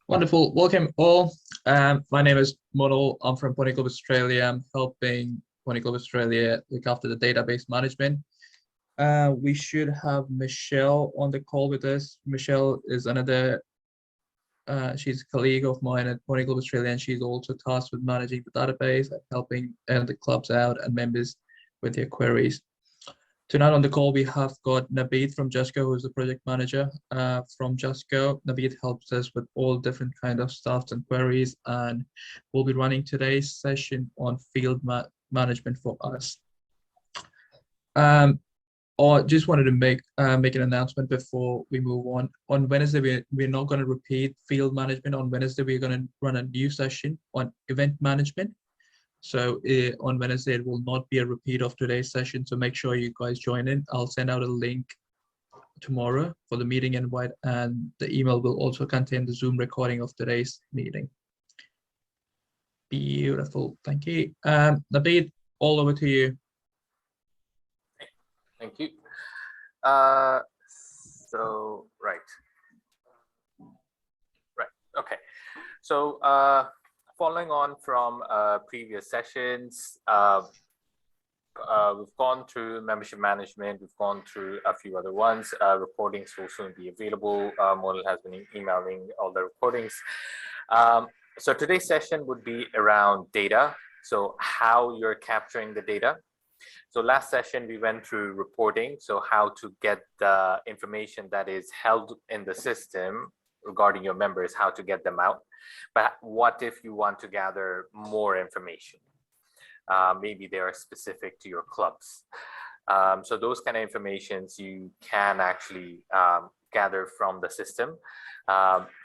Wonderful. Welcome all. My name is Monal. I'm from Pony Club Australia. I'm helping Pony Club Australia look after the database management. We should have Michelle on the call with us. Michelle is another, she's a colleague of mine at Pony Club Australia, and she's also tasked with managing the database and helping the clubs out and members with their queries. Tonight on the call, we have got Nabeed from JustGo, who's the project manager from JustGo. Nabeed helps us with all different kind of stuff and queries, and we'll be running today's session on field management for us. I just wanted to make an announcement before we move on. On Wednesday, we're not going to repeat field management. On Wednesday, we're going to run a new session on event management. So on Wednesday, it will not be a repeat of today's session. So make sure you guys join in. I'll send out a link tomorrow for the meeting invite, and the email will also contain the Zoom recording of today's meeting. Beautiful. Thank you. Nabeed, all over to you. Thank you. So, right. Okay. So, following on from previous sessions, we've gone through membership management, we've gone through a few other ones. Recordings will soon be available. Model has been emailing all the recordings. So today's session would be around data. So how you're capturing the data. So last session, we went through reporting. So how to get the information that is held in the system regarding your members, how to get them out. But what if you want to gather more information? Maybe they are specific to your clubs. So those kind of informations you can actually gather from the system.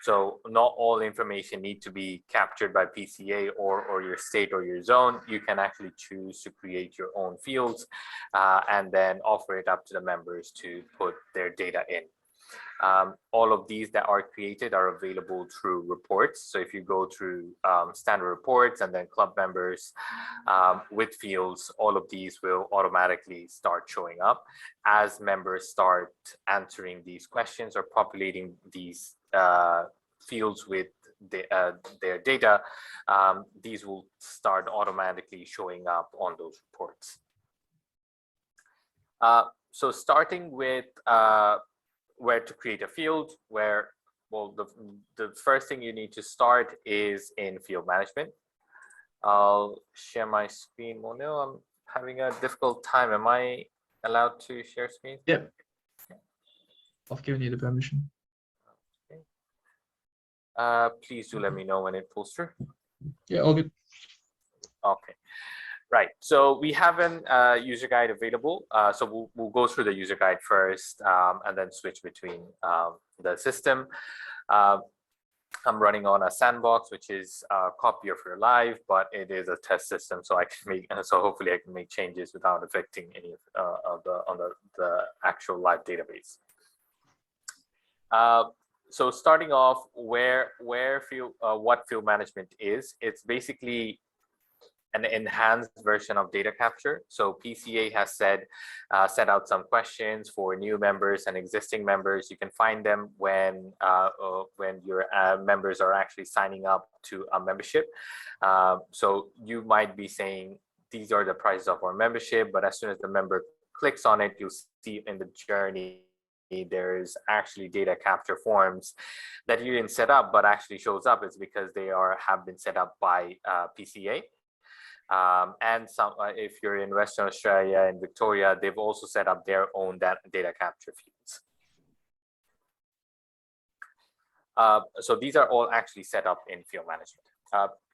So not all information need to be captured by PCA or your state or your zone. You can actually choose to create your own fields and then offer it up to the members to put their data in. All of these that are created are available through reports. So if you go through standard reports and then club members with fields, all of these will automatically start showing up as members start answering these questions or populating these fields with their data. These will start automatically showing up on those reports. So starting with where to create a field, well, the first thing you need to start is in field management. I'll share my screen. Monil, I'm having a difficult time. Am I allowed to share screen? Yep. I've given you the permission. Okay. Please do let me know when it pulls through. Yeah, all good. Okay. Right, so we have an user guide available. So we'll go through the user guide first and then switch between the system. I'm running on a sandbox, which is a copy of your live, but it is a test system, so I can make hopefully I can make changes without affecting any of the actual live database. So starting off, what field management is, it's basically an enhanced version of data capture. So PCA has set out some questions for new members and existing members. You can find them when your members are actually signing up to a membership. So you might be saying, these are the prices of our membership, but as soon as the member clicks on it, you'll see in the journey there's actually data capture forms that you didn't set up, but actually shows up. It's because they have been set up by PCA. And some, if you're in Western Australia and Victoria, they've also set up their own data capture fields. So these are all actually set up in field management.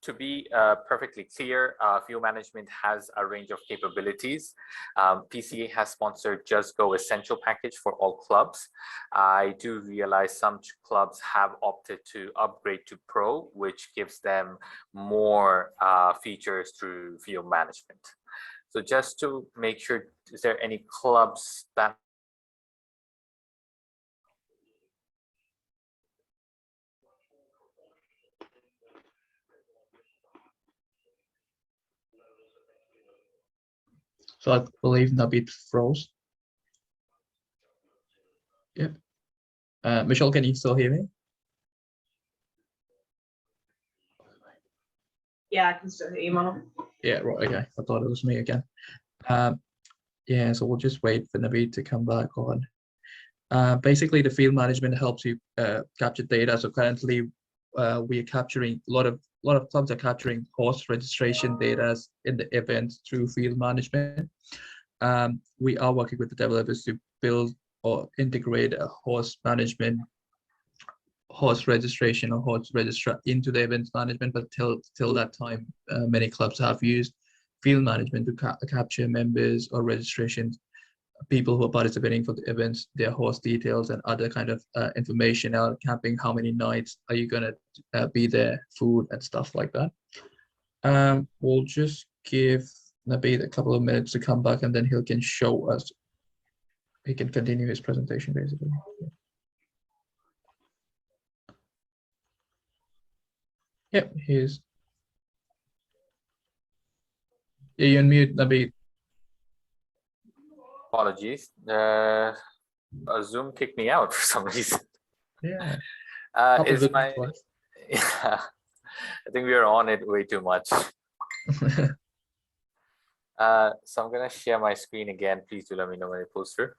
To be perfectly clear, field management has a range of capabilities. PCA has sponsored JustGo Essential package for all clubs. I do realize some clubs have opted to upgrade to Pro, which gives them more features through field management. So just to make sure, is there any clubs that So I believe Nabeed froze. Yep. Michelle, can you still hear me? Yeah, I can still hear you, Monel. Yeah, right. Okay, I thought it was me again. Yeah, so we'll just wait for Naveed to come back on. Basically, the field management helps you capture data. So currently, we are capturing a lot of clubs are capturing horse registration data in the event through field management. We are working with the developers to build or integrate a horse registration or horse registrar into the events management, but till that time, many clubs have used field management to capture members or registrations, people who are participating for the events, their horse details and other kind of information out camping, how many nights are you going to be there, food and stuff like that. We'll just give Nabeed a couple of minutes to come back and then he can show us, he can continue his presentation basically. Yep, he's. Yeah, you unmute, Nabeed. Apologies. Zoom kicked me out for some reason. Yeah. Is my yeah, I think we are on it way too much. So I'm gonna share my screen again. Please do let me know when it pulls through.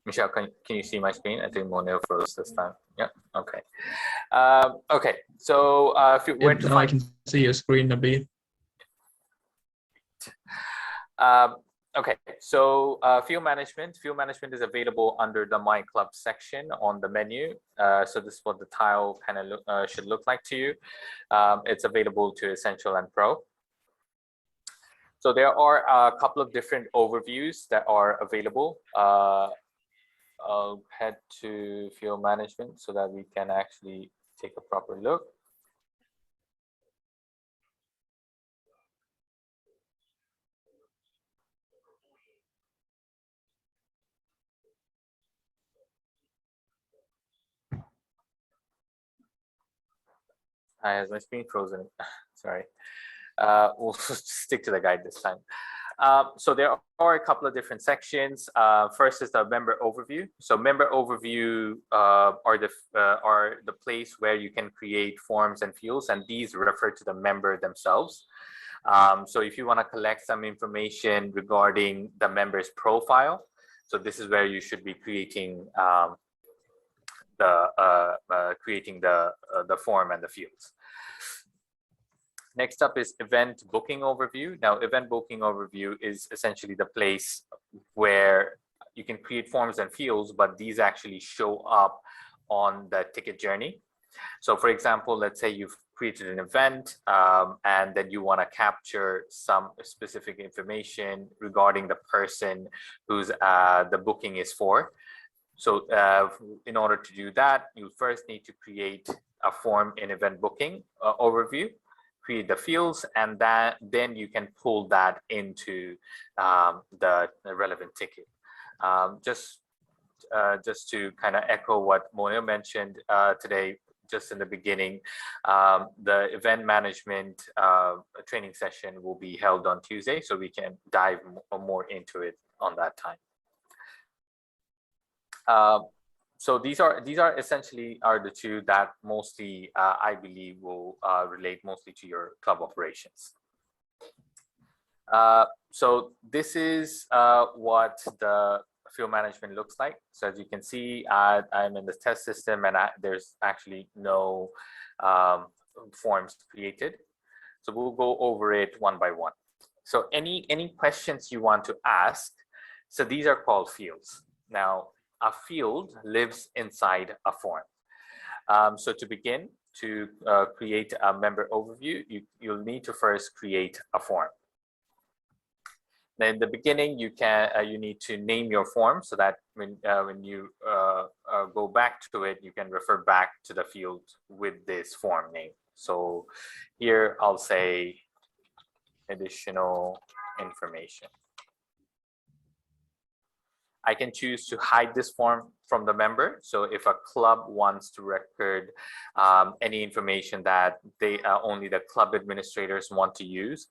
Michelle, can you see my screen? I think Monel froze this time. Yeah. Okay. Okay. So if you went to now I can see your screen, Nabeed. Okay, so field management is available under the My Club section on the menu. So this is what the tile kind of should look like to you. It's available to Essential and Pro. So there are a couple of different overviews that are available. I'll head to field management so that we can actually take a proper look. Has my screen frozen? Sorry. We'll stick to the guide this time. So there are a couple of different sections. First is the member overview. So member overview are the place where you can create forms and fields, and these refer to the member themselves. So if you want to collect some information regarding the member's profile, so this is where you should be creating the form and the fields. Next up is event booking overview. Now, event booking overview is essentially the place where you can create forms and fields, but these actually show up on the ticket journey. So for example, let's say you've created an event and then you want to capture some specific information regarding the person who's the booking is for. So in order to do that, you first need to create a form in event booking overview, create the fields, and then you can pull that into the relevant ticket. Just to kind of echo what Moyo mentioned today, just in the beginning, the event management training session will be held on Tuesday, so we can dive more into it on that time. So these are essentially the two that mostly I believe will relate mostly to your club operations. So this is what the field management looks like. So as you can see, I'm in the test system and there's actually no forms created. So we'll go over it one by one. So any questions you want to ask, so these are called fields. Now, a field lives inside a form. So to begin, to create a member overview, you'll need to first create a form. Then in the beginning, you need to name your form so that when you go back to it, you can refer back to the field with this form name. So here I'll say additional information. I can choose to hide this form from the member. So if a club wants to record any information that they only the club administrators want to use,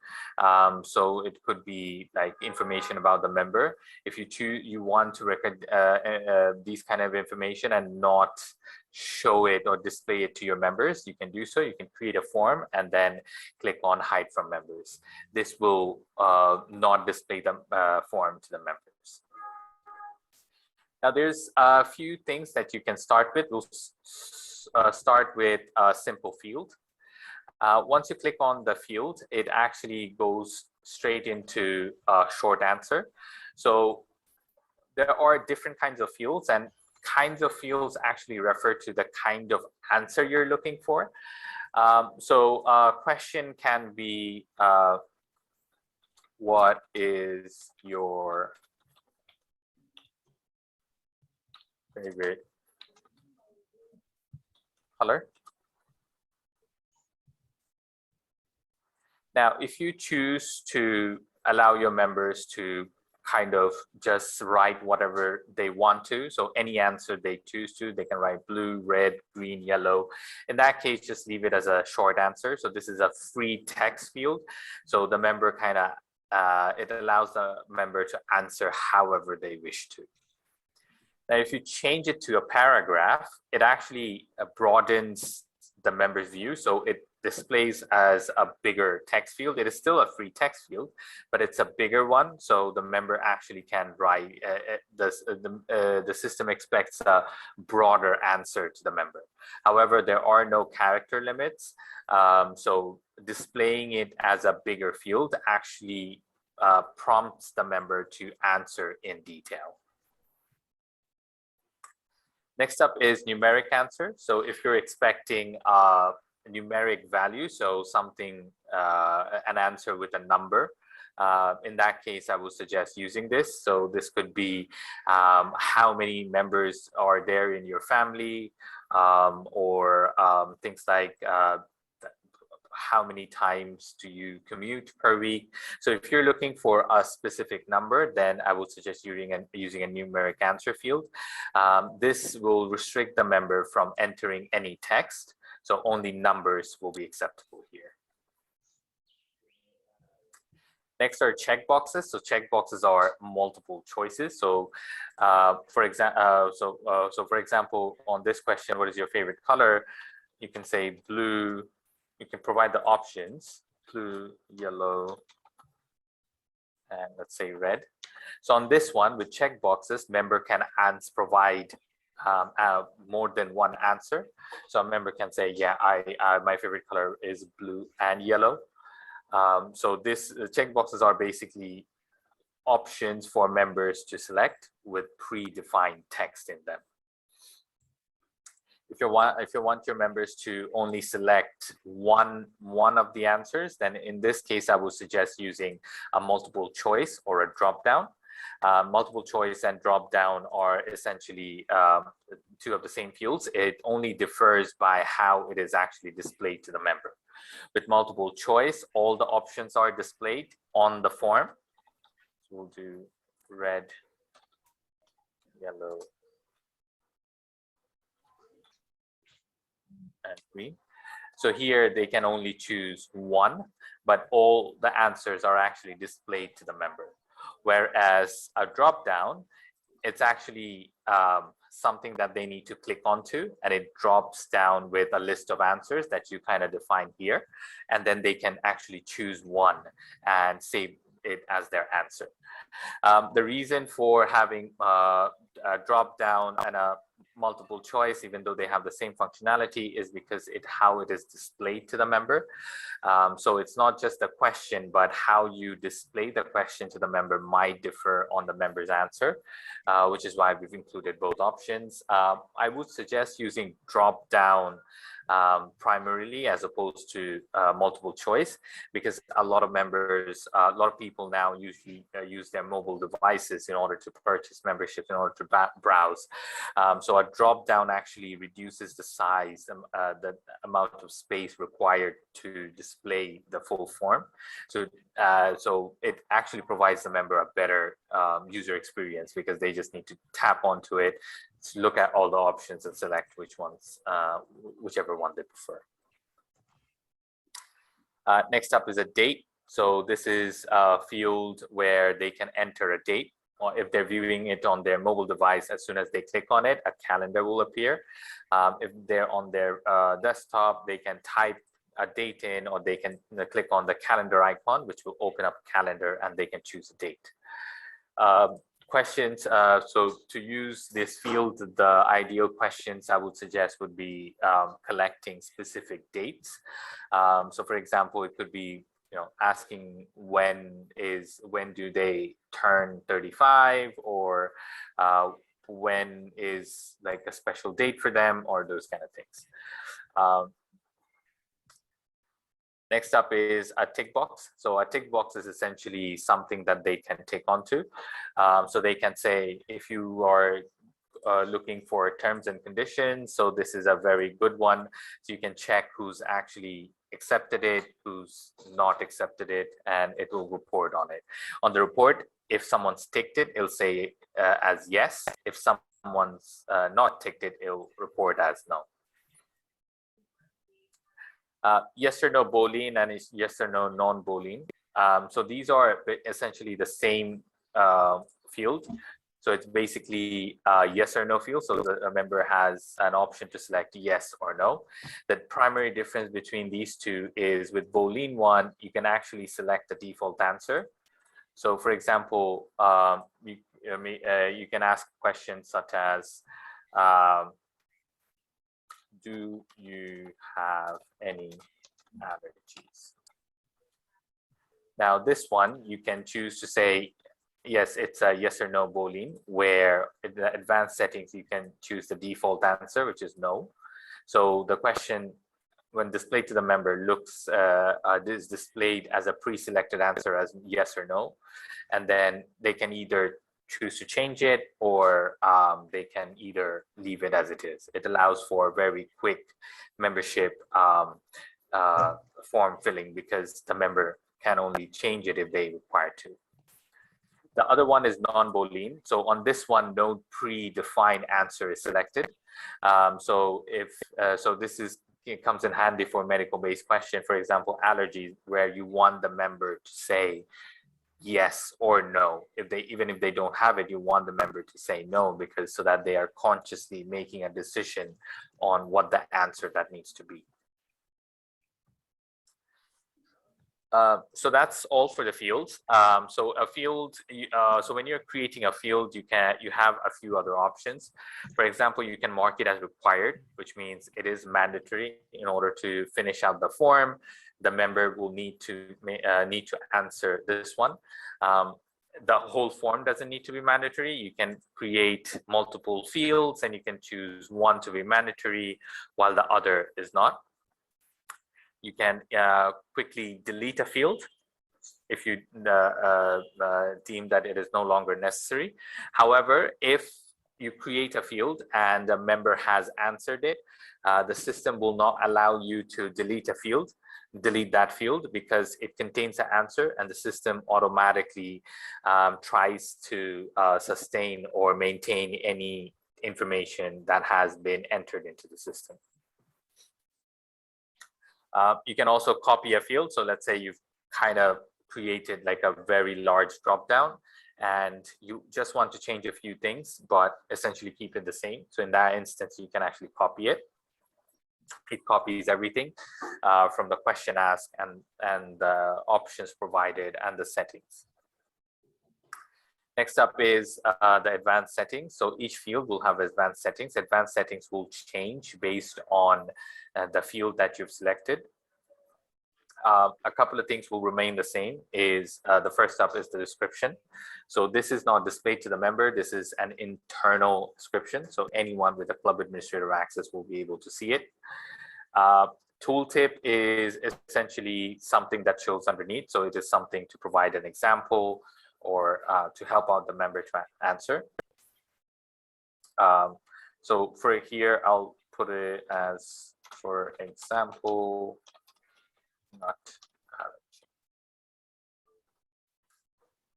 so it could be like information about the member. If you want to record these kind of information and not show it or display it to your members, you can do so. You can create a form and then click on hide from members. This will not display the form to the members. Now there's a few things that you can start with. We'll start with a simple field. Once you click on the field, it actually goes straight into a short answer. So there are different kinds of fields, and kinds of fields actually refer to the kind of answer you're looking for. So a question can be, what is your favorite color? Now, if you choose to allow your members to kind of just write whatever they want to, so any answer they choose to, they can write blue, red, green, yellow. In that case, just leave it as a short answer. So this is a free text field. So the member kind of, it allows the member to answer however they wish to. Now, if you change it to a paragraph, it actually broadens the member's view. So it displays as a bigger text field. It is still a free text field, but it's a bigger one. So the member actually can write, the system expects a broader answer to the member. However, there are no character limits. So displaying it as a bigger field actually prompts the member to answer in detail. Next up is numeric answer. So if you're expecting a numeric value, so something, an answer with a number, in that case, I would suggest using this. So this could be how many members are there in your family, or things like how many times do you commute per week. So if you're looking for a specific number, then I would suggest using a numeric answer field. This will restrict the member from entering any text. So only numbers will be acceptable here. Next are checkboxes. So checkboxes are multiple choices. So for example, on this question, what is your favorite color? You can say blue. You can provide the options, blue, yellow, and let's say red. So on this one, with checkboxes, member can provide more than one answer. So a member can say, yeah, my favorite color is blue and yellow. So this checkboxes are basically options for members to select with predefined text in them. If you want your members to only select one of the answers, then in this case, I would suggest using a multiple choice or a drop down. Multiple choice and drop down are essentially two of the same fields. It only differs by how it is actually displayed to the member. With multiple choice, all the options are displayed on the form. So we'll do red, yellow, and green. So here they can only choose one, but all the answers are actually displayed to the member. Whereas a drop down, it's actually something that they need to click onto, and it drops down with a list of answers that you kind of define here, and then they can actually choose one and save it as their answer. The reason for having a drop down and a multiple choice, even though they have the same functionality, is because how it is displayed to the member. So it's not just the question, but how you display the question to the member might differ on the member's answer, which is why we've included both options. I would suggest using drop down primarily as opposed to multiple choice, because a lot of members, a lot of people now usually use their mobile devices in order to purchase membership, in order to browse. So a drop down actually reduces the size, the amount of space required to display the full form. So so it actually provides the member a better user experience, because they just need to tap onto it, look at all the options and select whichever one they prefer. Next up is a date. So this is a field where they can enter a date, or if they're viewing it on their mobile device, as soon as they click on it, a calendar will appear. If they're on their desktop, they can type a date in, or they can click on the calendar icon, which will open up a calendar, and they can choose a date. Questions. So to use this field, the ideal questions I would suggest would be collecting specific dates. So for example, it could be asking when do they turn 35, or when is like a special date for them, or those kind of things. Next up is a tick box. So a tick box is essentially something that they can tick onto. So they can say, if you are looking for terms and conditions, so this is a very good one. So you can check who's actually accepted it, who's not accepted it, and it will report on it. On the report, if someone's ticked it, it'll say as yes. If someone's not ticked it, it'll report as no. Yes or no Boolean and yes or no non-Boolean. So these are essentially the same field. So it's basically a yes or no field. So the member has an option to select yes or no. The primary difference between these two is with Boolean one, you can actually select the default answer. So for example, you can ask questions such as, do you have any allergies? Now this one, you can choose to say, yes, it's a yes or no Boolean, where in the advanced settings, you can choose the default answer, which is no. So the question, when displayed to the member, is displayed as a pre-selected answer as yes or no. And then they can either choose to change it, or they can either leave it as it is. It allows for very quick membership form filling, because the member can only change it if they require to. The other one is non-Boolean. So on this one, no predefined answer is selected. So it comes in handy for medical-based question, for example, allergies, where you want the member to say yes or no. Even if they don't have it, you want the member to say no, because so that they are consciously making a decision on what the answer that needs to be. So that's all for the fields. So a field, so when you're creating a field, you have a few other options. For example, you can mark it as required, which means it is mandatory. In order to finish out the form, the member will need to answer this one. The whole form doesn't need to be mandatory. You can create multiple fields, and you can choose one to be mandatory while the other is not. You can quickly delete a field if you deem that it is no longer necessary. However, if you create a field and a member has answered it, the system will not allow you to delete that field, because it contains an answer, and the system automatically tries to sustain or maintain any information that has been entered into the system. You can also copy a field. So let's say you've kind of created like a very large dropdown, and you just want to change a few things, but essentially keep it the same. So in that instance, you can actually copy it. It copies everything from the question asked and the options provided and the settings. Next up is the advanced settings. So each field will have advanced settings. Advanced settings will change based on the field that you've selected. A couple of things will remain the same. The first up is the description. So this is not displayed to the member. This is an internal description. So anyone with a club administrator access will be able to see it. Tooltip is essentially something that shows underneath. So it is something to provide an example or to help out the member to answer. So for here, I'll put it as, for example, not allergy.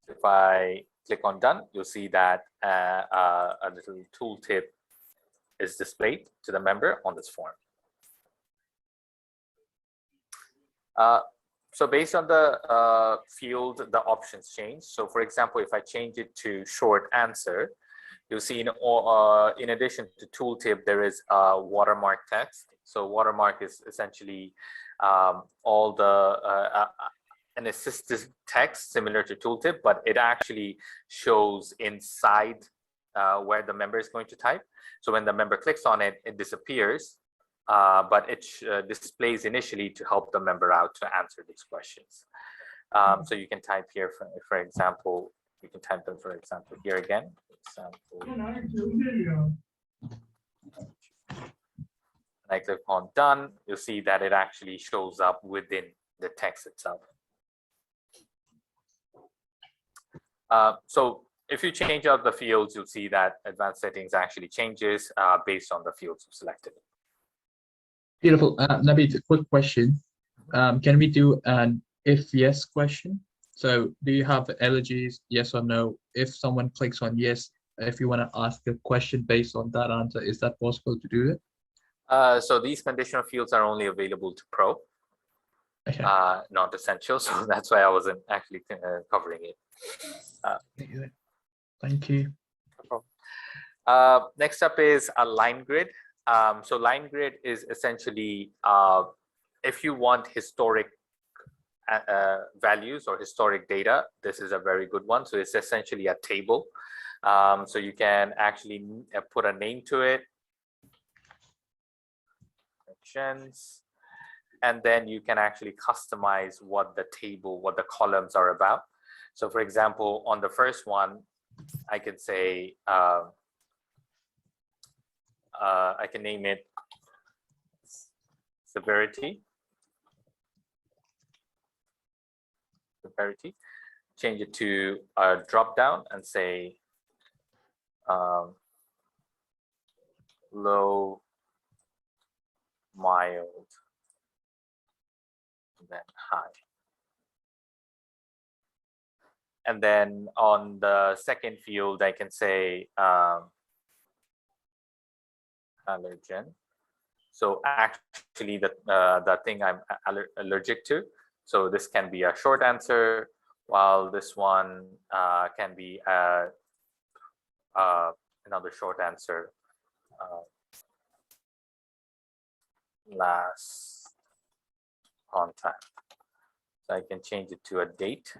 If I click on done, you'll see that a little tooltip is displayed to the member on this form. So based on the field, the options change. So for example, if I change it to short answer, you'll see in addition to tooltip, there is watermark text. So watermark is essentially all the an assisted text similar to tooltip, but it actually shows inside where the member is going to type. So when the member clicks on it, it disappears, but it displays initially to help the member out to answer these questions. So you can type here, for example, you can type them, for example, here again. And I click on done, you'll see that it actually shows up within the text itself. So if you change out the fields, you'll see that advanced settings actually changes based on the fields you selected. Beautiful. Nabi, a quick question. Can we do an if yes question? So do you have allergies, yes or no? If someone clicks on yes, if you want to ask a question based on that answer, is that possible to do it? So these conditional fields are only available to Pro, Okay. not Essential. So that's why I wasn't actually covering it. Thank you. No problem. Next up is a line grid. So line grid is essentially if you want historic values or historic data, this is a very good one. So it's essentially a table. So you can actually put a name to it, and then you can actually customize what the table, what the columns are about. So for example, on the first one, I can say, I can name it severity, change it to a drop down and say low, mild, and then high. And then on the second field, I can say allergen. So actually the thing I'm allergic to. So this can be a short answer, while this one can be another short answer. Last contact. So I can change it to a date.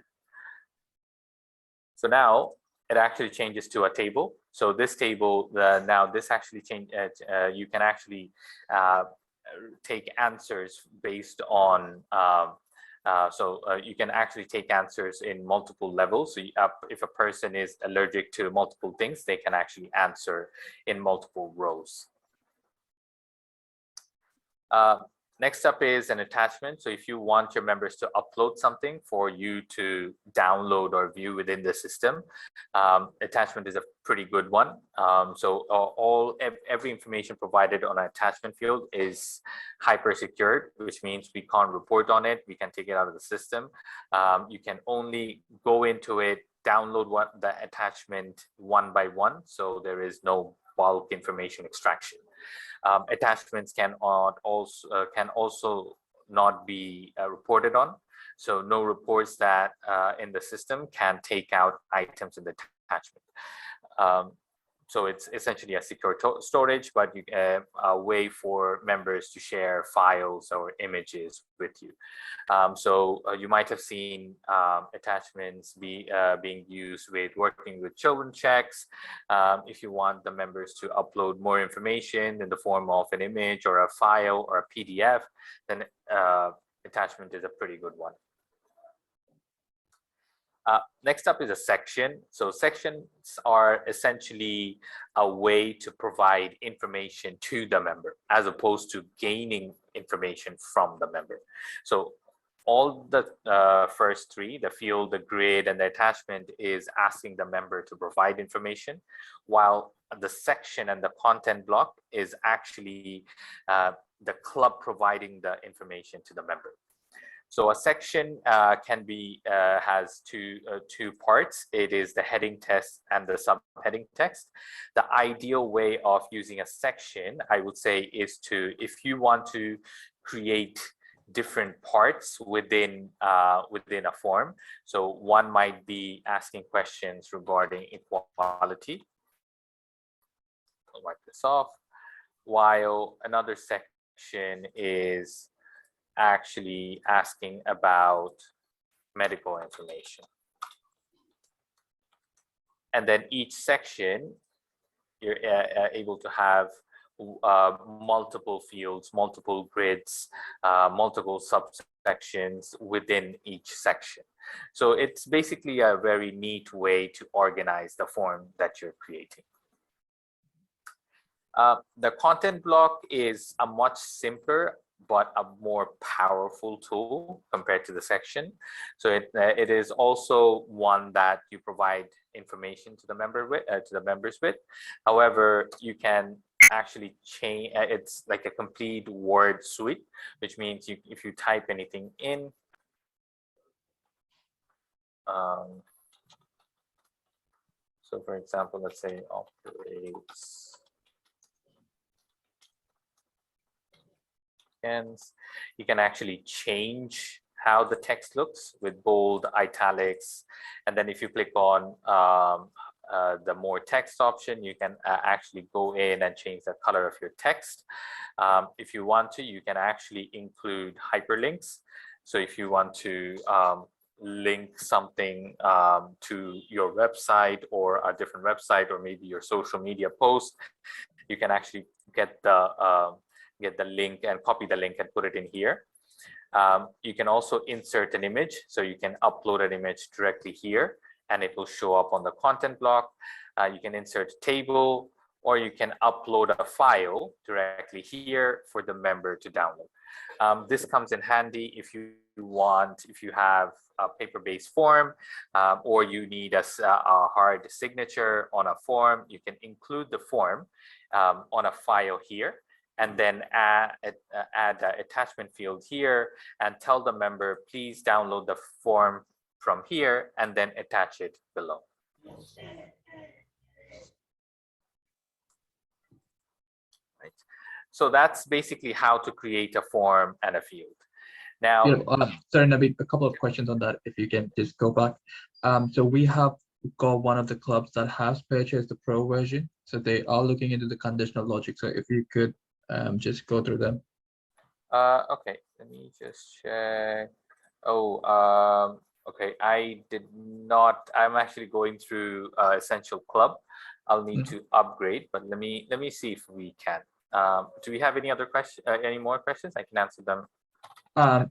So now it actually changes to a table. So this table, now this actually change. You can actually take answers based on. You can actually take answers in multiple levels. So if a person is allergic to multiple things, they can actually answer in multiple rows. Next up is an attachment. So if you want your members to upload something for you to download or view within the system, attachment is a pretty good one. Every information provided on an attachment field is hyper secured, which means we can't report on it. We can take it out of the system. You can only go into it, download the attachment one by one. So there is no bulk information extraction. Attachments can also not be reported on. So no reports that in the system can take out items in the attachment. So it's essentially a secure storage, but a way for members to share files or images with you. You might have seen attachments being used with working with children checks. If you want the members to upload more information in the form of an image or a file or a PDF, then attachment is a pretty good one. Next up is a section. So sections are essentially a way to provide information to the member as opposed to gaining information from the member. So all the first three, the field, the grid, and the attachment, is asking the member to provide information, while the section and the content block is actually the club providing the information to the member. So a section can be has two parts. It is the heading text and the subheading text. The ideal way of using a section, I would say, is to, if you want to create different parts within within a form. So one might be asking questions regarding equality. I'll wipe this off. While another section is actually asking about medical information. And then each section, you're able to have multiple fields, multiple grids, multiple subsections within each section. So it's basically a very neat way to organize the form that you're creating. The content block is a much simpler but a more powerful tool compared to the section. So it is also one that you provide information to the members with. However, you can actually change. It's like a complete word suite, which means if you type anything in, so for example, let's say operates. You can actually change how the text looks with bold, italics, and then if you click on the more text option, you can actually go in and change the color of your text. If you want to, you can actually include hyperlinks. So if you want to link something to your website or a different website, or maybe your social media post, you can actually get the link and copy the link and put it in here. You can also insert an image, so you can upload an image directly here and it will show up on the content block. You can insert a table, or you can upload a file directly here for the member to download. This comes in handy if you have a paper-based form, or you need a hard signature on a form. You can include the form on a file here, and then add an attachment field here and tell the member, please download the form from here and then attach it below. Right. So that's basically how to create a form and a field. Now, sorry, Naveed, a couple of questions on that, if you can just go back. So we have got one of the clubs that has purchased the pro version. So they are looking into the conditional logic. So if you could just go through them. Okay, let me just check. Oh, okay, I did not. I'm actually going through Essential Club. I'll need to upgrade, but let me see if we can. Do we have any other questions? Any more questions? I can answer them.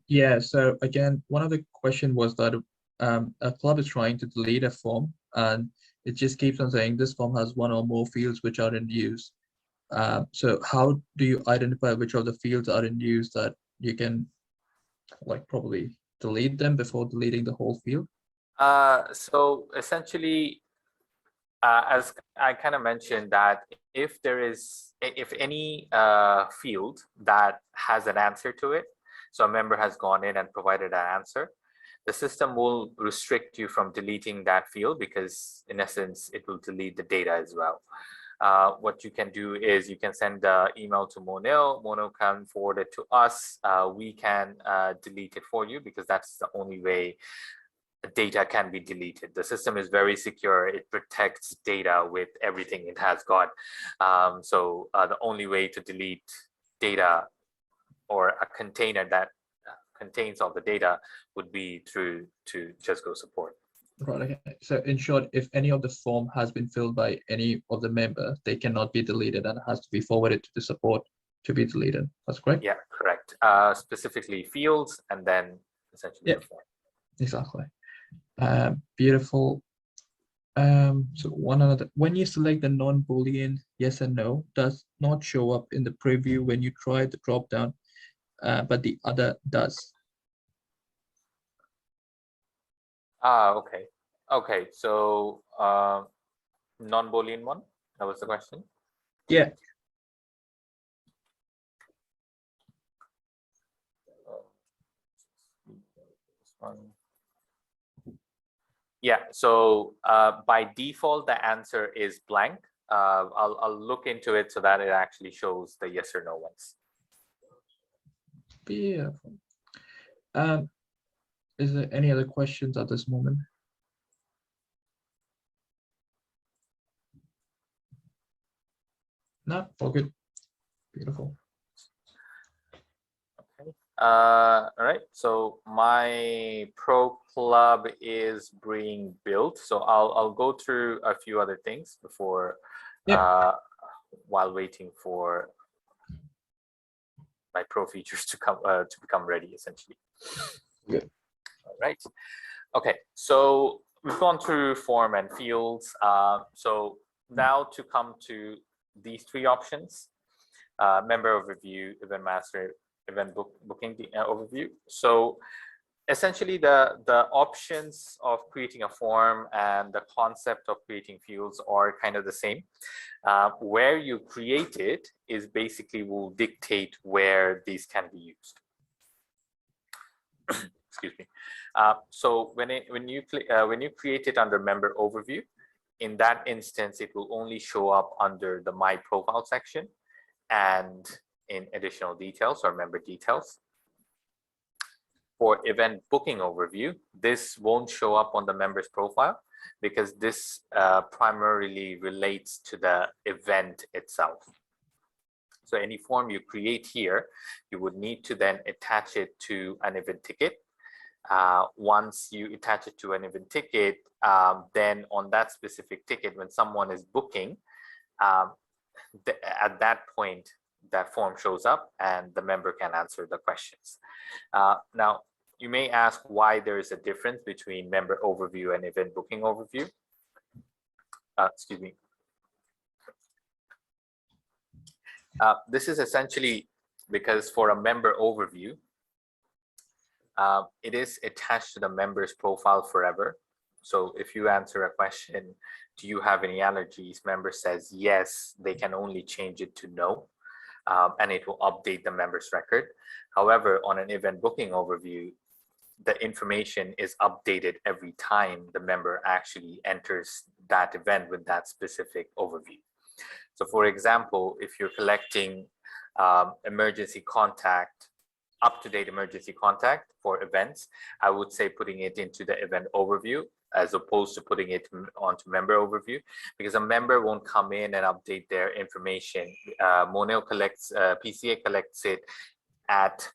Yeah. So again, one of the question was that a club is trying to delete a form, and it just keeps on saying this form has one or more fields which are in use. So how do you identify which of the fields are in use that you can like probably delete them before deleting the whole field? So essentially, as I kind of mentioned, that if any field that has an answer to it, so a member has gone in and provided an answer, the system will restrict you from deleting that field, because in essence, it will delete the data as well. What you can do is you can send the email to Monil. Monil can forward it to us. We can delete it for you, because that's the only way data can be deleted. The system is very secure. It protects data with everything it has got. So the only way to delete data or a container that contains all the data would be through to JustGo support. Right. Okay. So in short, if any of the form has been filled by any of the member, they cannot be deleted and has to be forwarded to the support to be deleted. That's correct? Yeah, correct. Specifically fields, and then essentially the form. Exactly. Beautiful. So when you select the non-Boolean yes and no, does not show up in the preview when you try the drop down, but the other does. Okay. Okay. So non-Boolean one, that was the question. Yeah. one. Yeah, so by default, the answer is blank. I'll look into it so that it actually shows the yes or no ones. Beautiful. Is there any other questions at this moment? No, all good. Beautiful. Okay. All right. So my pro club is being built. So I'll go through a few other things before, while waiting for my pro features to come to become ready, essentially. Good. All right. Okay. So we've gone through form and fields. So now to come to these three options: member overview, event master, event booking overview. So essentially the options of creating a form and the concept of creating fields are kind of the same. Where you create it is basically will dictate where these can be used. Excuse me. So when you create it under member overview, in that instance it will only show up under the my profile section and in additional details or member details. For event booking overview, this won't show up on the member's profile because this primarily relates to the event itself. So any form you create here, you would need to then attach it to an event ticket. Once you attach it to an event ticket, then on that specific ticket, when someone is booking, at that point, that form shows up and the member can answer the questions. Now, you may ask why there is a difference between member overview and event booking overview. Excuse me. This is essentially because for a member overview, it is attached to the member's profile forever. So if you answer a question, do you have any allergies? Member says yes, they can only change it to no, and it will update the member's record. However, on an event booking overview, the information is updated every time the member actually enters that event with that specific overview. So for example, if you're collecting emergency contact, up-to-date emergency contact for events, I would say putting it into the event overview as opposed to putting it onto member overview, because a member won't come in and update their information. Monel collects, PCA collects it at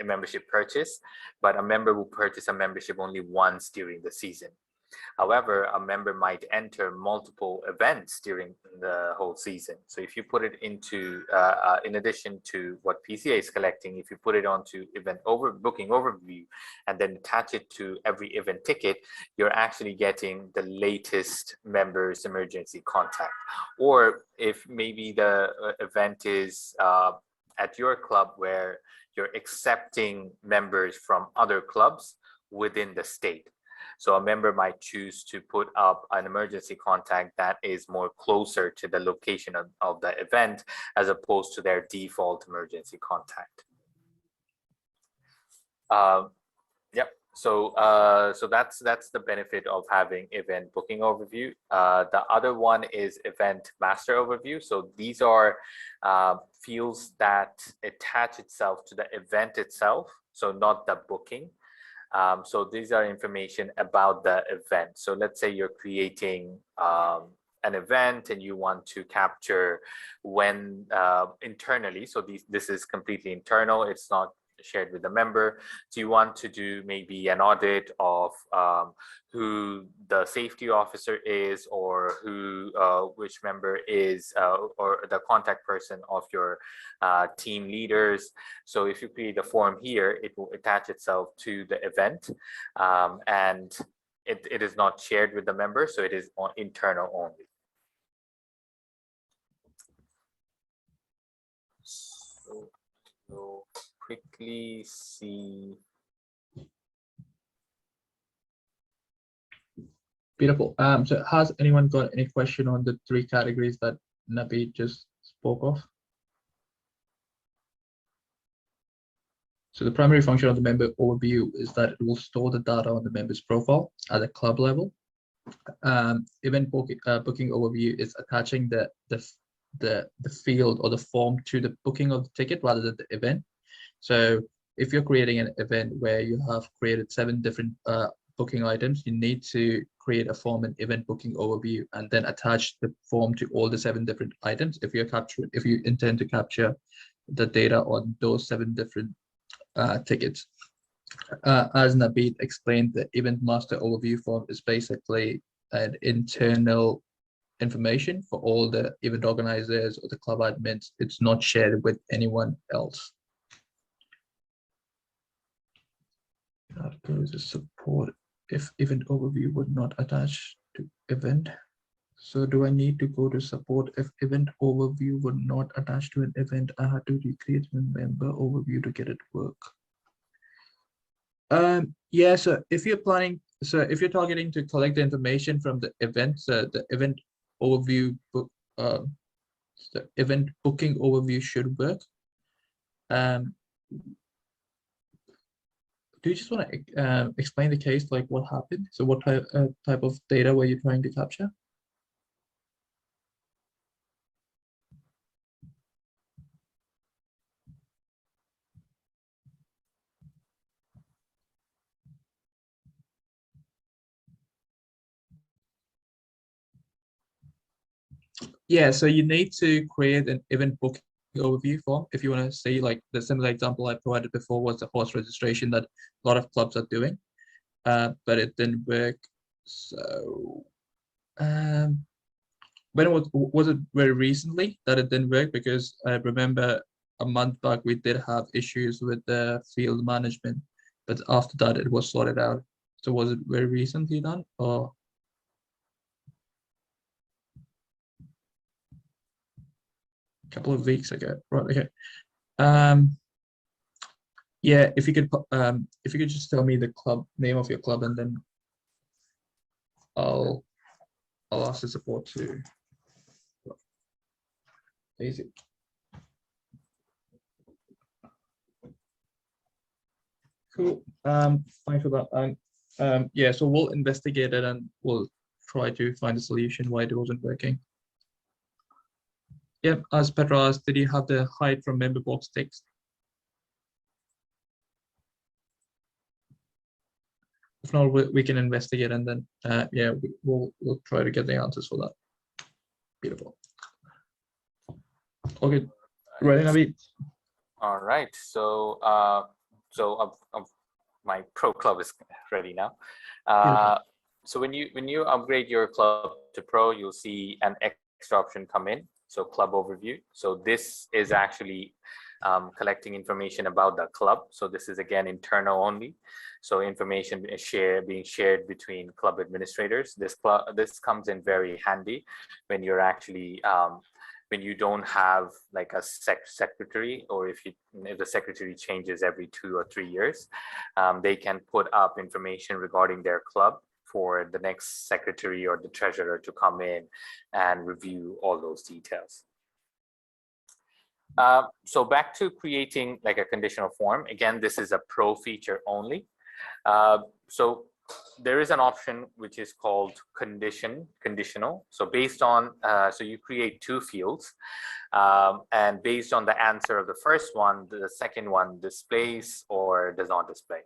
a membership purchase, but a member will purchase a membership only once during the season. However, a member might enter multiple events during the whole season. So if you put it into, in addition to what PCA is collecting, if you put it onto event booking overview and then attach it to every event ticket, you're actually getting the latest member's emergency contact. Or if maybe the event is at your club where you're accepting members from other clubs within the state. So a member might choose to put up an emergency contact that is more closer to the location of the event as opposed to their default emergency contact. Yep. So that's the benefit of having event booking overview. The other one is event master overview. So these are fields that attach itself to the event itself, so not the booking. So these are information about the event. So let's say you're creating an event and you want to capture when internally. So this is completely internal. It's not shared with the member. So you want to do maybe an audit of who the safety officer is, or who which member is, or the contact person of your team leaders. So if you create a form here, it will attach itself to the event, and it is not shared with the member, so it is internal only. So quickly see. Beautiful. So has anyone got any question on the three categories that Nabi just spoke of? So the primary function of the member overview is that it will store the data on the member's profile at a club level. Event booking overview is attaching the field or the form to the booking of the ticket rather than the event. So if you're creating an event where you have created 7 different booking items, you need to create a form in event booking overview and then attach the form to all the 7 different items if you intend to capture the data on those 7 different tickets. As Naveed explained, the event master overview form is basically an internal information for all the event organizers or the club admins. It's not shared with anyone else. That goes to support if event overview would not attach to event. So do I need to go to support if event overview would not attach to an event? I had to recreate a member overview to get it work. Yeah, so if you're targeting to collect the information from the event, the event overview book, the event booking overview should work. Do you just want to explain the case, like what happened? So what type of data were you trying to capture? Yeah, so you need to create an event booking overview form. If you want to see, like the similar example I provided before was the horse registration that a lot of clubs are doing, but it didn't work. So when was it very recently that it didn't work? Because I remember a month back we did have issues with the field management, but after that it was sorted out. So was it very recently done, or a couple of weeks ago? Right. Okay. Yeah, if you could just tell me the club name of your club, and then I'll ask the support to. Easy. Cool. Thanks for that. And yeah, so we'll investigate it and we'll try to find a solution why it wasn't working. Yep, as Petra asked, did you have the hide from member box text? If not, we can investigate and then yeah, we'll try to get the answers for that. Beautiful. Okay, ready, Naveed? All right. So my pro club is ready now. So when you upgrade your club to pro, you'll see an extra option come in. So club overview. So this is actually collecting information about the club. So this is again internal only. So information is being shared between club administrators. This comes in very handy when you're actually when you don't have like a secretary, or if the secretary changes every 2 or 3 years, they can put up information regarding their club for the next secretary or the treasurer to come in and review all those details. So back to creating like a conditional form. Again, this is a pro feature only. So there is an option which is called conditional. So based on, so you create 2 fields, and based on the answer of the first one, the second one displays or does not display.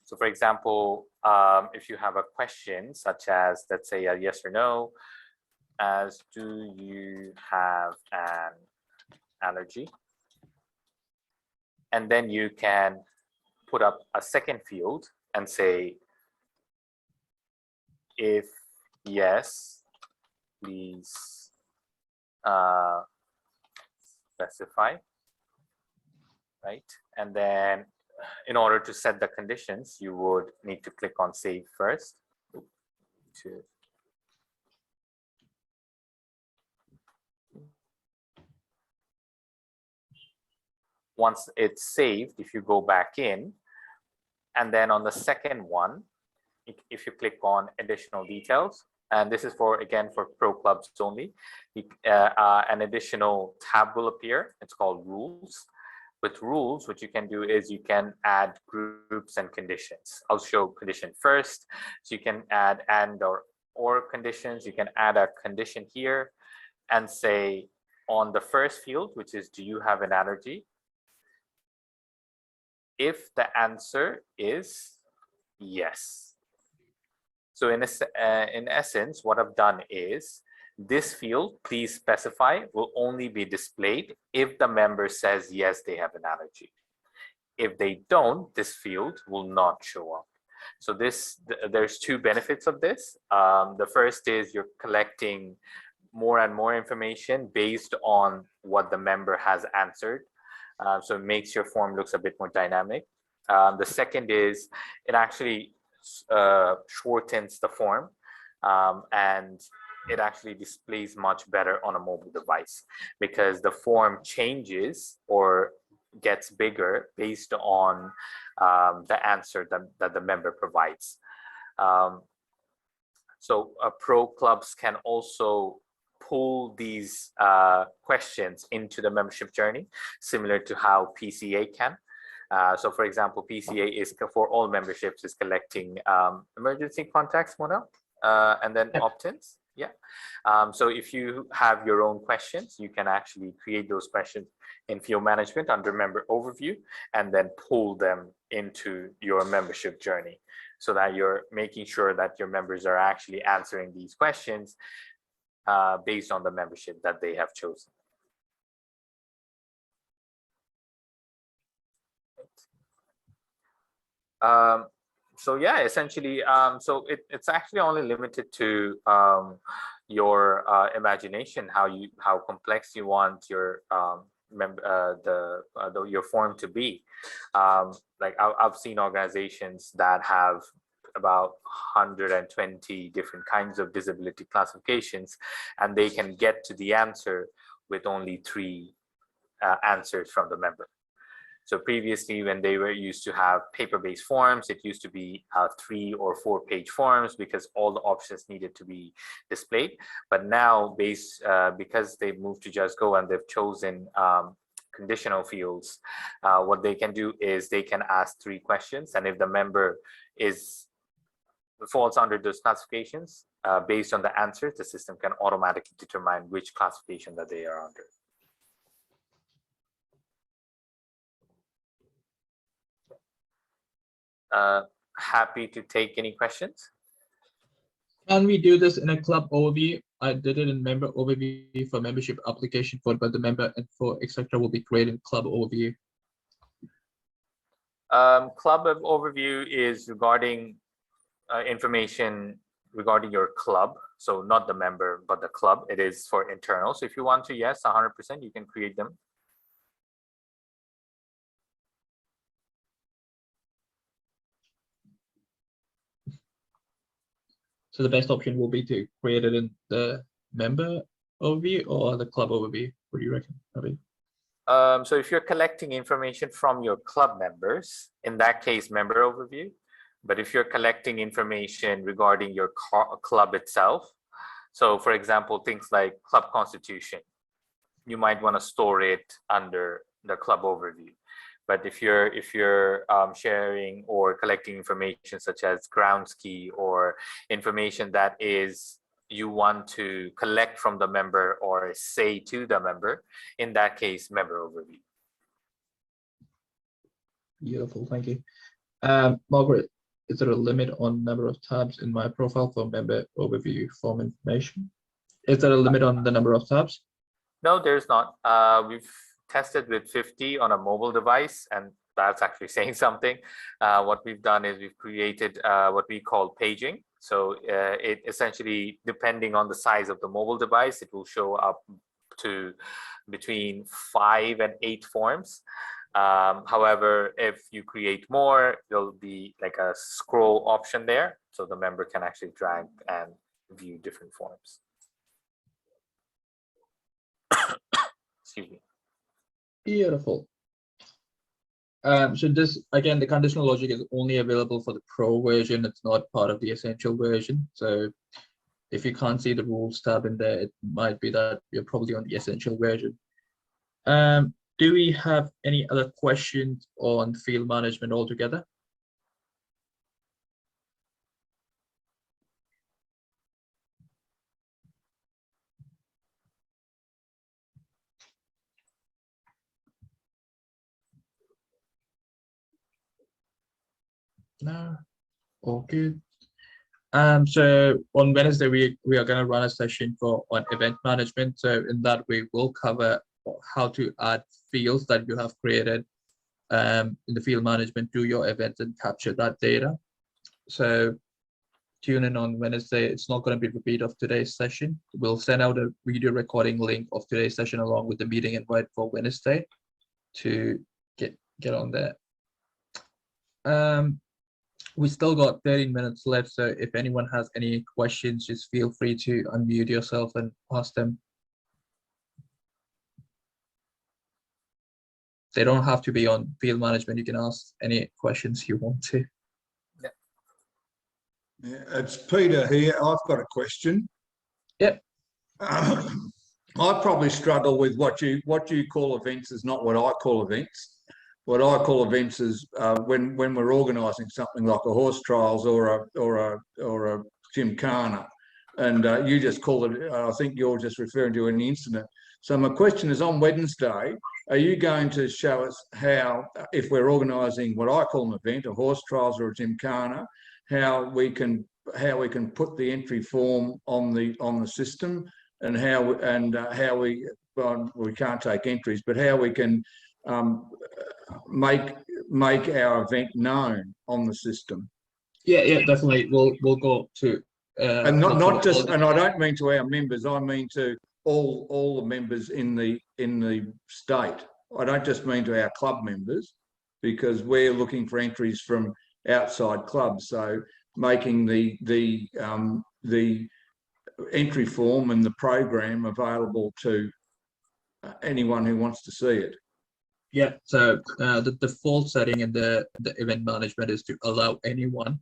So for example, if you have a question such as, let's say a yes or no, as do you have an allergy? And then you can put up a second field and say, if yes, please specify, right? And then in order to set the conditions, you would need to click on save first. Once it's saved, if you go back in, and then on the second one, if you click on additional details, and this is for, again, for pro clubs only, an additional tab will appear. It's called rules. With rules, what you can do is you can add groups and conditions. I'll show condition first. So you can add and or conditions. You can add a condition here and say on the first field, which is, do you have an allergy? If the answer is yes. So in essence, what I've done is this field, please specify, will only be displayed if the member says yes, they have an allergy. If they don't, this field will not show up. So there's two benefits of this. The first is you're collecting more and more information based on what the member has answered. So it makes your form looks a bit more dynamic. The second is it actually shortens the form, and it actually displays much better on a mobile device because the form changes or gets bigger based on the answer that the member provides. So pro clubs can also pull these questions into the membership journey, similar to how PCA can. So for example, PCA is for all memberships is collecting emergency contacts, Mona, and then opt-ins. Yeah. So if you have your own questions, you can actually create those questions in field management under member overview and then pull them into your membership journey so that you're making sure that your members are actually answering these questions based on the membership that they have chosen. So yeah, essentially, so it's actually only limited to your imagination, how complex you want your your form to be. Like I've seen organizations that have about 120 different kinds of disability classifications, and they can get to the answer with only 3 answers from the member. So previously, when they were used to have paper-based forms, it used to be 3 or 4 page forms because all the options needed to be displayed. But now, because they've moved to JustGo and they've chosen conditional fields, what they can do is they can ask 3 questions, and if the member falls under those classifications, based on the answers, the system can automatically determine which classification that they are under. Happy to take any questions. Can we do this in a club overview? I did it in member overview for membership application for the member, and for etc. will be created in club overview. Club overview is regarding information regarding your club. So not the member, but the club. It is for internal. So if you want to, yes, 100%, you can create them. So the best option will be to create it in the member overview or the club overview. What do you reckon, Abhi? So if you're collecting information from your club members, in that case, member overview. But if you're collecting information regarding your club itself, so for example, things like club constitution, you might want to store it under the club overview. But if you're sharing or collecting information such as grounds key or information that is you want to collect from the member or say to the member, in that case, member overview. Beautiful, thank you. Margaret, is there a limit on number of tabs in my profile for member overview form information? Is there a limit on the number of tabs? No, there's not. We've tested with 50 on a mobile device, and that's actually saying something. What we've done is we've created what we call paging. So it essentially, depending on the size of the mobile device, it will show up to between 5 and 8 forms. However, if you create more, there'll be like a scroll option there, so the member can actually drag and view different forms. Excuse me. Beautiful. So this, again, the conditional logic is only available for the pro version. It's not part of the essential version. So if you can't see the rules tab in there, it might be that you're probably on the essential version. do we have any other questions on field management altogether? No, all good. So on Wednesday, we are going to run a session on event management. So in that way, we'll cover how to add fields that you have created in the field management to your event and capture that data. So tune in on Wednesday. It's not going to be a repeat of today's session. We'll send out a video recording link of today's session along with the meeting invite for Wednesday to get on there. We still got 13 minutes left, so if anyone has any questions, just feel free to unmute yourself and ask them. They don't have to be on field management. You can ask any questions you want to. Yeah, it's Peter here. I've got a question. Yep. I probably struggle with what you call events is not what I call events. What I call events is when we're organising something like a horse trials or a gymkhana, and you just call it. I think you're just referring to an incident. So my question is, on Wednesday, are you going to show us how, if we're organising what I call an event, a horse trials or a gymkhana, how we can put the entry form on the system, and how we can't take entries, but how we can make our event known on the system. Yeah, definitely. We'll go to and not just, and I don't mean to our members, I mean to all the members in the state. I don't just mean to our club members, because we're looking for entries from outside clubs. So making the entry form and the program available to anyone who wants to see it. Yeah, so the default setting in the event management is to allow anyone,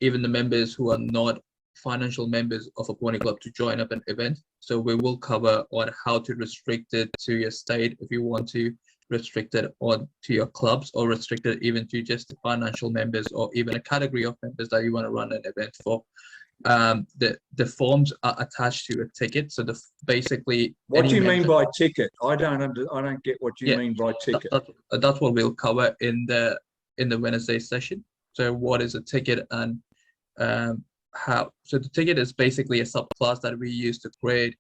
even the members who are not financial members of a pony club, to join up an event. So we will cover on how to restrict it to your state if you want to restrict it on to your clubs, or restrict it even to just the financial members, or even a category of members that you want to run an event for. The forms are attached to a ticket. So basically, what do you mean by ticket? I don't get what you mean by ticket. That's what we'll cover in the Wednesday session. So what is a ticket, and how? So the ticket is basically a subclass that we used to create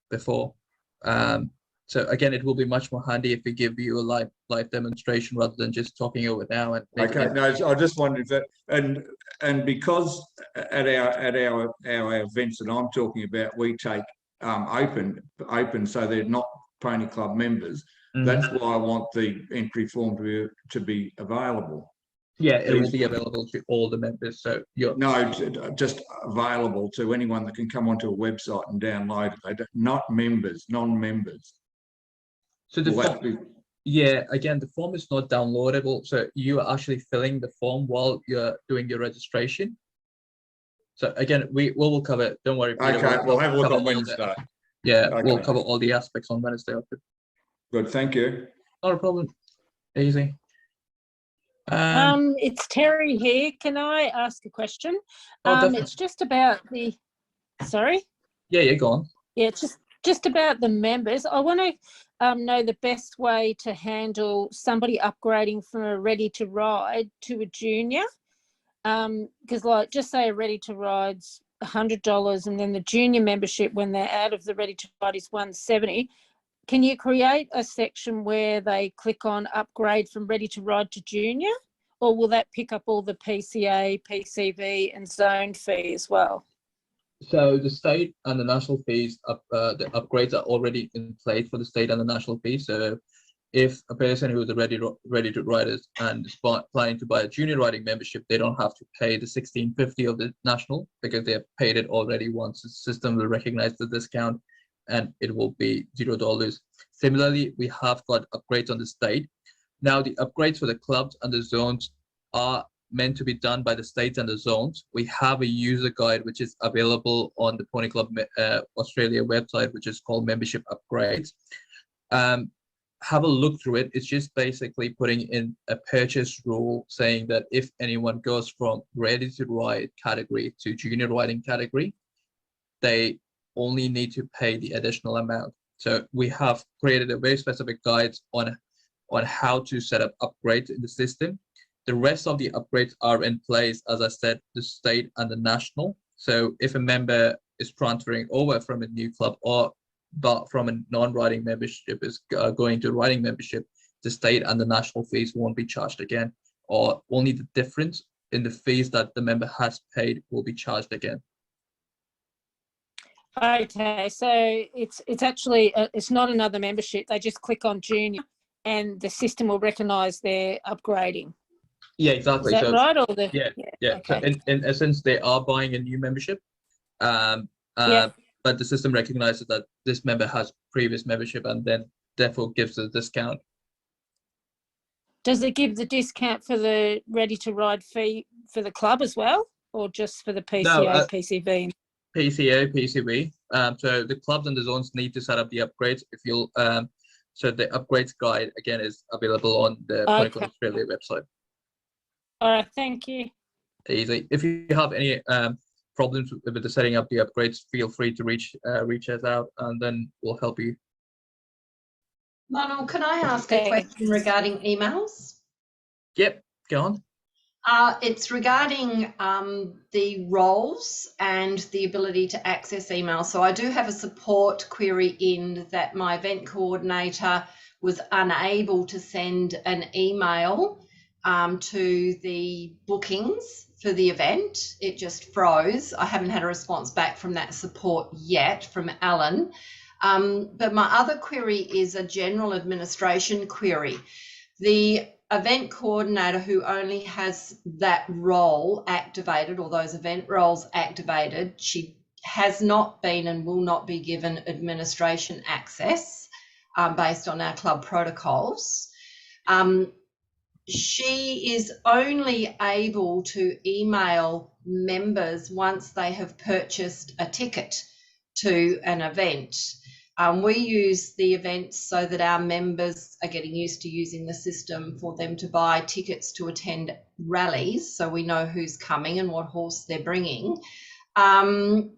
before. So again, it will be much more handy if we give you a live demonstration rather than just talking over now. And okay, no, I just wondered that, and because at our events that I'm talking about, we take open, so they're not pony club members. That's why I want the entry form to be available. Yeah, it will be available to all the members. So just available to anyone that can come onto a website and download it. They don't, not members, non-members. So the form, yeah, again, the form is not downloadable. So you are actually filling the form while you're doing your registration. So again, we will cover it. Don't worry, Peter. Okay, we'll have a look on Wednesday. Yeah, okay. We'll cover all the aspects on Wednesday. Good, thank you. Not a problem. Easy. It's Terry here. Can I ask a question? It's just about the. Sorry. Yeah, go on. Yeah, it's just about the members. I want to know the best way to handle somebody upgrading from a ready to ride to a junior. Because like, just say a ready to ride's $100, and then the junior membership when they're out of the ready to ride is $170. Can you create a section where they click on upgrade from ready to ride to junior, or will that pick up all the PCA, PCV and zone fee as well? So the state and the national fees, the upgrades are already in place for the state and the national fees. So if a person who is ready to ride and is planning to buy a junior riding membership, they don't have to pay the $1,650 of the national, because they have paid it already once. The system will recognize the discount and it will be $0. Similarly, we have got upgrades on the state. Now the upgrades for the clubs and the zones are meant to be done by the states and the zones. We have a user guide which is available on the Pony Club Australia website, which is called Membership Upgrades. have a look through it. It's just basically putting in a purchase rule saying that if anyone goes from ready to ride category to junior riding category, they only need to pay the additional amount. So we have created a very specific guides on how to set up upgrades in the system. The rest of the upgrades are in place, as I said, the state and the national. So if a member is transferring over from a new club or but from a non-riding membership is going to riding membership, the state and the national fees won't be charged again, or only the difference in the fees that the member has paid will be charged again. Okay, so it's actually it's not another membership. They just click on junior, and the system will recognise they're upgrading. Yeah, exactly. Is that so right? Or the yeah. Okay. So in essence, they are buying a new membership, Yeah. but the system recognizes that this member has previous membership and then therefore gives a discount. Does it give the discount for the ready to ride fee for the club as well, or just for the PCA, No, PCB? PCA, PCB. So the clubs and the zones need to set up the upgrades. If you'll, so the upgrades guide again is available on the Pony Club Australia website. All right, thank you. Easy. If you have any problems with the setting up the upgrades, feel free to reach us out, and then we'll help you. Monal, can I ask a question regarding emails? Yep, go on. It's regarding the roles and the ability to access email. So I do have a support query in that my event coordinator was unable to send an email to the bookings for the event. It just froze. I haven't had a response back from that support yet from Alan. But my other query is a general administration query. The event coordinator who only has that role activated, or those event roles activated, she has not been and will not be given administration access based on our club protocols. She is only able to email members once they have purchased a ticket to an event. We use the events so that our members are getting used to using the system for them to buy tickets to attend rallies, so we know who's coming and what horse they're bringing. And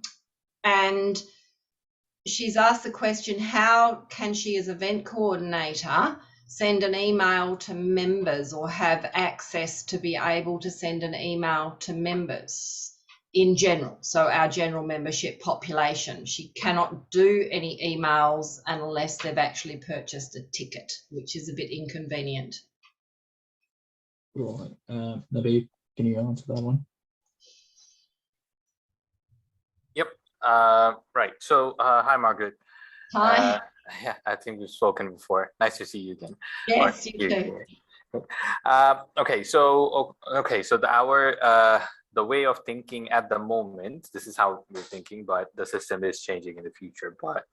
she's asked the question, how can she as event coordinator send an email to members or have access to be able to send an email to members in general, so our general membership population? She cannot do any emails unless they've actually purchased a ticket, which is a bit inconvenient. Right. Maybe can you answer that one? Yep. Right. So, hi, Margaret. Hi. Yeah, I think we've spoken before. Nice to see you again. Yes, you too. Okay. So the way of thinking at the moment, this is how we're thinking, but the system is changing in the future. But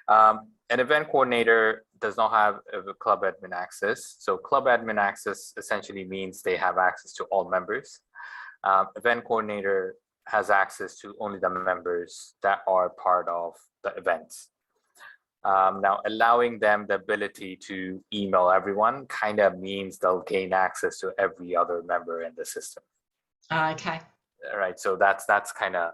an event coordinator does not have a club admin access. So club admin access essentially means they have access to all members. Event coordinator has access to only the members that are part of the events. Now, allowing them the ability to email everyone kind of means they'll gain access to every other member in the system. Okay. Right. So that's kind of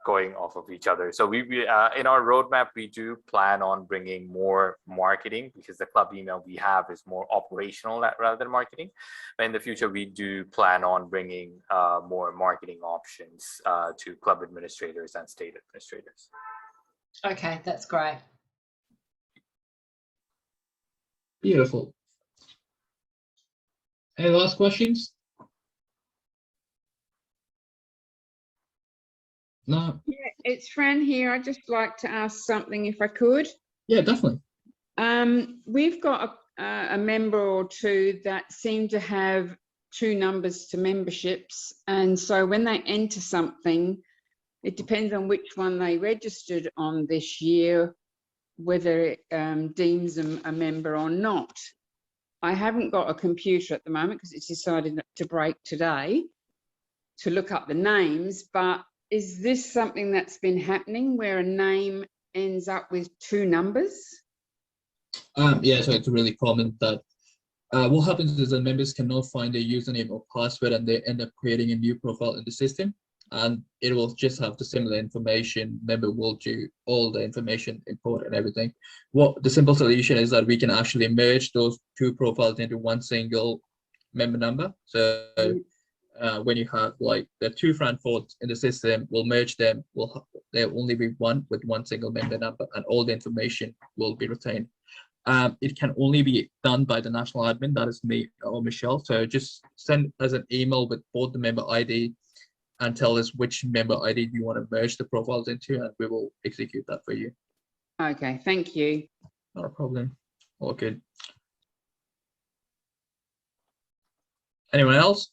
going off of each other. So we in our roadmap, we do plan on bringing more marketing, because the club email we have is more operational rather than marketing. But in the future, we do plan on bringing more marketing options to club administrators and state administrators. Okay, that's great. Beautiful. Any last questions? No. Yeah, it's Fran here. I'd just like to ask something if I could. Yeah, definitely. We've got a member or two that seem to have two numbers to memberships, and so when they enter something, it depends on which one they registered on this year, whether it deems them a member or not. I haven't got a computer at the moment because it's decided to break today to look up the names, but is this something that's been happening where a name ends up with two numbers? Yeah, so it's really common that what happens is that members cannot find their username or password and they end up creating a new profile in the system, and it will just have the similar information. Member will do all the information, import and everything. What the simple solution is that we can actually merge those two profiles into one single member number. So when you have like the two front forts in the system, we'll merge them. There'll only be one with one single member number, and all the information will be retained. It can only be done by the national admin, that is me or Michelle. So just send us an email with both the member ID and tell us which member ID you want to merge the profiles into, and we will execute that for you. Okay, thank you. Not a problem. All good. Anyone else?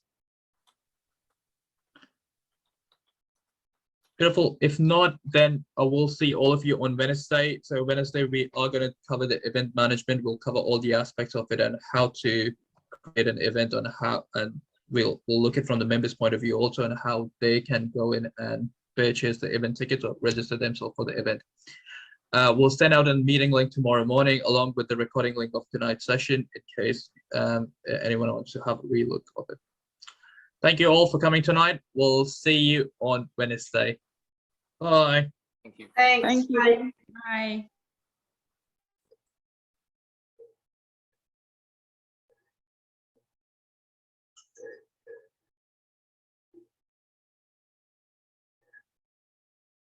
Beautiful. If not, then I will see all of you on Wednesday. So Wednesday, we are going to cover the event management. We'll cover all the aspects of it and how to create an event on how, and we'll look at from the members' point of view also on how they can go in and purchase the event tickets or register themselves for the event. We'll send out a meeting link tomorrow morning along with the recording link of tonight's session in case anyone wants to have a relook of it. Thank you all for coming tonight. We'll see you on Wednesday. Bye. Thank you. Thanks. Thank you. Bye. Bye.